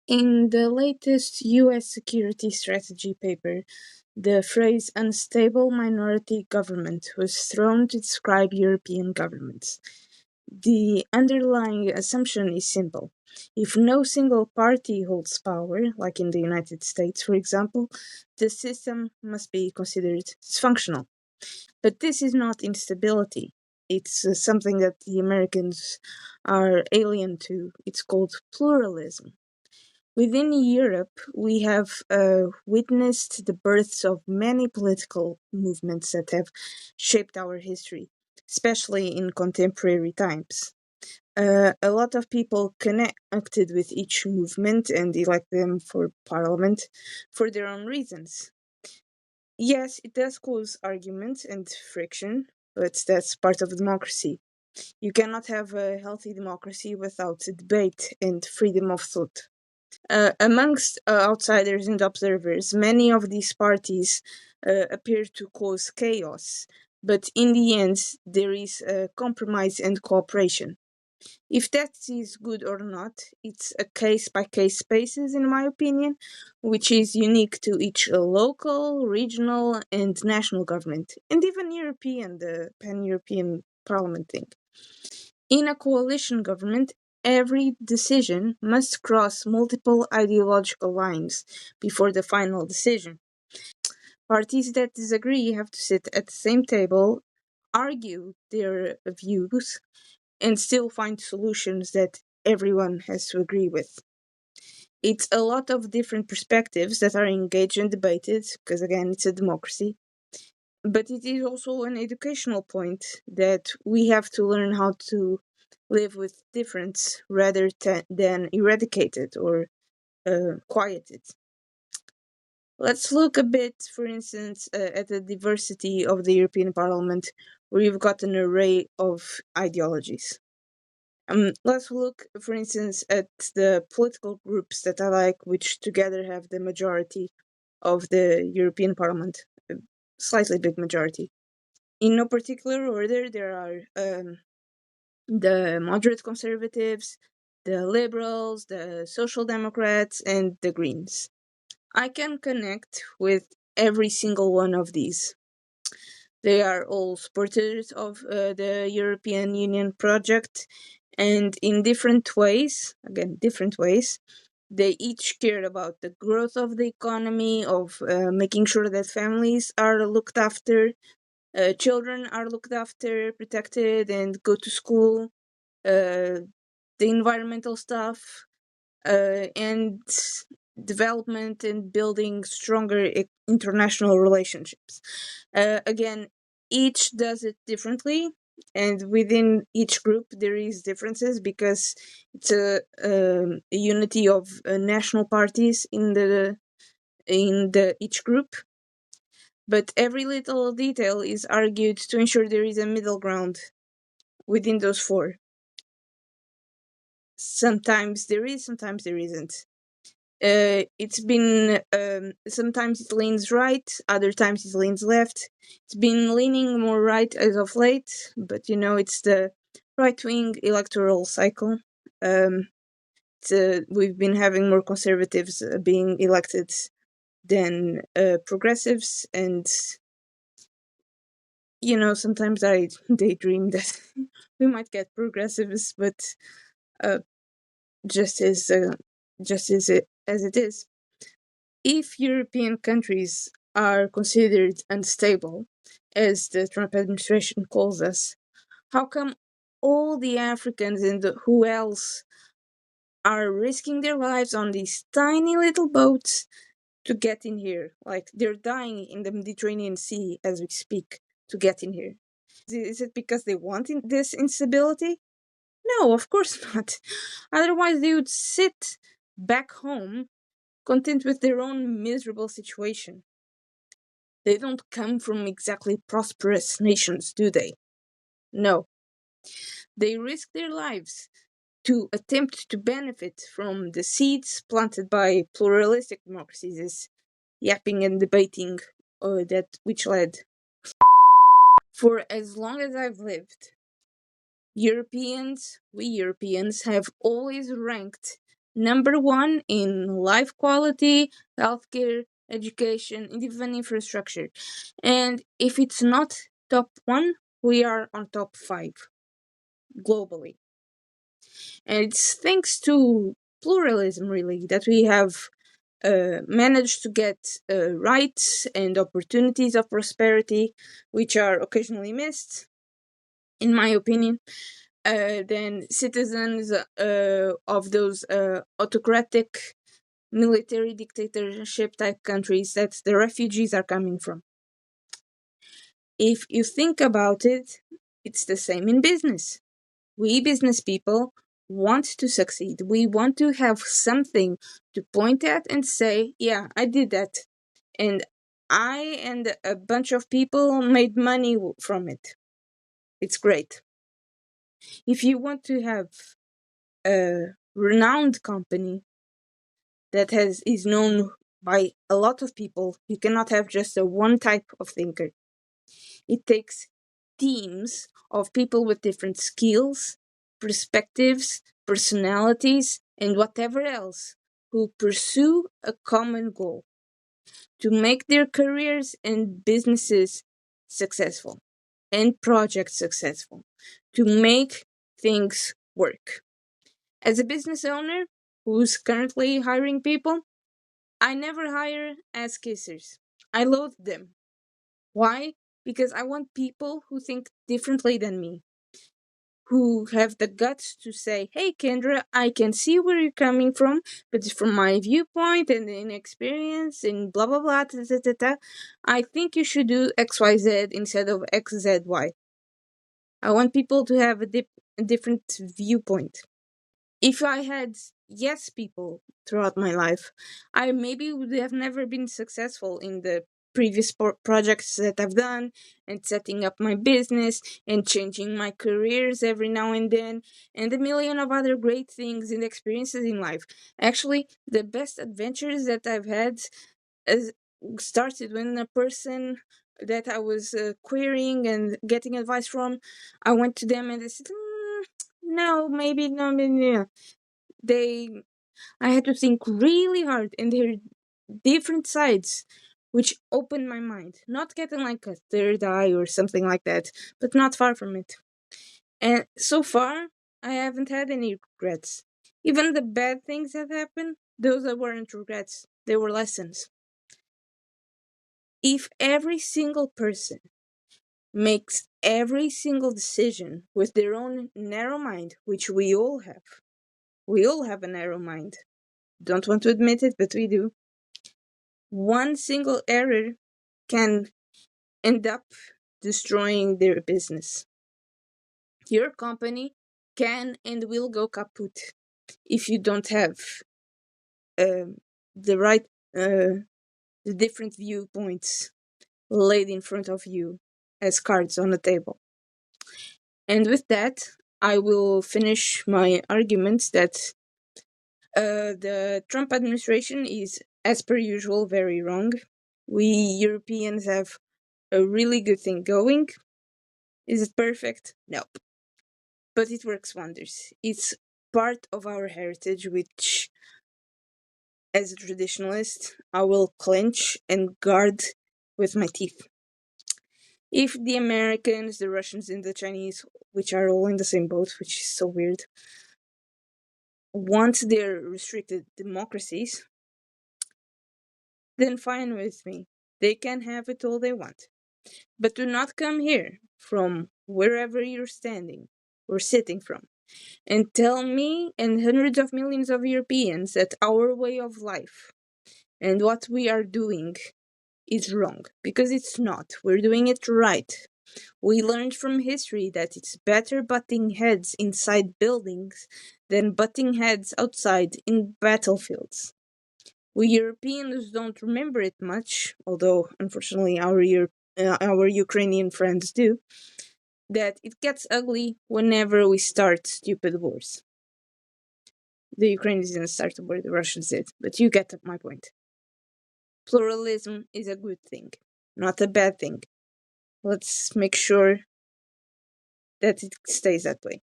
In the latest US security strategy paper, the phrase unstable minority government was thrown to describe European governments. The underlying assumption is simple. If no single party holds power, like in the United States, for example, the system must be considered dysfunctional. But this is not instability. It's something that the Americans are alien to. It's called pluralism. Within Europe, we have witnessed the births of many political movements that have shaped our history, especially in contemporary times. A lot of people connected with each movement and elect them for parliament for their own reasons. Yes, it does cause arguments and friction, but that's part of democracy. You cannot have a healthy democracy without debate and freedom of thought. Amongst outsiders and observers, many of these parties appear to cause chaos, but in the end, there is compromise and cooperation. If that is good or not, it's a case-by-case basis, in my opinion, which is unique to each local, regional, and national government, and even European, the pan-European parliament thing. In a coalition government, every decision must cross multiple ideological lines before the final decision. Parties that disagree have to sit at the same table, argue their views, and still find solutions that everyone has to agree with. It's a lot of different perspectives that are engaged and debated, because again, it's a democracy. But it is also an educational point that we have to learn how to live with difference rather than eradicate it or quiet it. Let's look a bit, for instance, at the diversity of the European Parliament, where you've got an array of ideologies. Let's look, for instance, at the political groups that I like, which together have the majority of the European Parliament, a slightly big majority. In no particular order, there are the moderate conservatives, the liberals, the social democrats, and the Greens. I can connect with every single one of these. They are all supporters of the European Union project, and in different ways, again, different ways, they each care about the growth of the economy, of making sure that families are looked after, children are looked after, protected, and go to school, the environmental stuff, and development and building stronger international relationships. Again, each does it differently, and within each group there is differences because it's a unity of national parties in the each group. But every little detail is argued to ensure there is a middle ground within those four. Sometimes there is, sometimes there isn't. It's been sometimes it leans right, other times it leans left. It's been leaning more right as of late, but it's the right-wing electoral cycle. We've been having more conservatives being elected than progressives, and sometimes I daydream that we might get progressives, but just as it is. If European countries are considered unstable, as the Trump administration calls us, how come all the Africans and who else are risking their lives on these tiny little boats to get in here? Like, they're dying in the Mediterranean Sea as we speak to get in here. Is it because they want this instability? No, of course not. Otherwise, they would sit back home content with their own miserable situation. They don't come from exactly prosperous nations, do they? No. They risk their lives to attempt to benefit from the seeds planted by pluralistic democracies, as yapping and debating that which led. For as long as I've lived, we Europeans have always ranked number one in life quality, healthcare, education, and even infrastructure. And if it's not top one, we are on top five globally. And it's thanks to pluralism, really, that we have managed to get rights and opportunities of prosperity, which are occasionally missed, in my opinion, than citizens of those autocratic military dictatorship type countries that the refugees are coming from. If you think about it, it's the same in business. We business people want to succeed. We want to have something to point at and say, yeah, I did that. And I and a bunch of people made money from it. It's great. If you want to have a renowned company that is known by a lot of people, you cannot have just a one type of thinker. It takes teams of people with different skills, perspectives, personalities, and whatever else who pursue a common goal to make their careers and businesses successful and projects successful, to make things work. As a business owner who's currently hiring people, I never hire ass kissers. I loathe them. Why? Because I want people who think differently than me, who have the guts to say, hey, Kendra, I can see where you're coming from, but from my viewpoint and inexperience and blah, blah, blah, ta, ta, ta, ta, I think you should do XYZ instead of XZY. I want people to have a different viewpoint. If I had yes people throughout my life, I maybe would have never been successful in the previous projects that I've done and setting up my business and changing my careers every now and then and a million of other great things and experiences in life. Actually, the best adventures that I've had started when a person that I was querying and getting advice from, I went to them and they said, no, maybe no, no. I had to think really hard, and there are different sides, which opened my mind. Not getting like a third eye or something like that, but not far from it. And so far, I haven't had any regrets. Even the bad things that happened, those weren't regrets, they were lessons. If every single person makes every single decision with their own narrow mind, which we all have a narrow mind. Don't want to admit it, but we do. One single error can end up destroying their business. Your company can and will go kaput if you don't have the right, the different viewpoints laid in front of you as cards on a table. And with that, I will finish my arguments that the Trump administration is, as per usual, very wrong. We Europeans have a really good thing going. Is it perfect? Nope. But it works wonders. It's part of our heritage, which, as a traditionalist, I will clench and guard with my teeth. If the Americans, the Russians, and the Chinese, which are all in the same boat, which is so weird, want their restricted democracies, then fine with me. They can have it all they want. But do not come here from wherever you're standing or sitting from and tell me and hundreds of millions of Europeans that our way of life and what we are doing is wrong. Because it's not. We're doing it right. We learned from history that it's better butting heads inside buildings than butting heads outside in battlefields. We Europeans don't remember it much, although unfortunately our Ukrainian friends do, that it gets ugly whenever we start stupid wars. The Ukrainians didn't start the war, the Russians did, but you get my point. Pluralism is a good thing, not a bad thing. Let's make sure that it stays that way.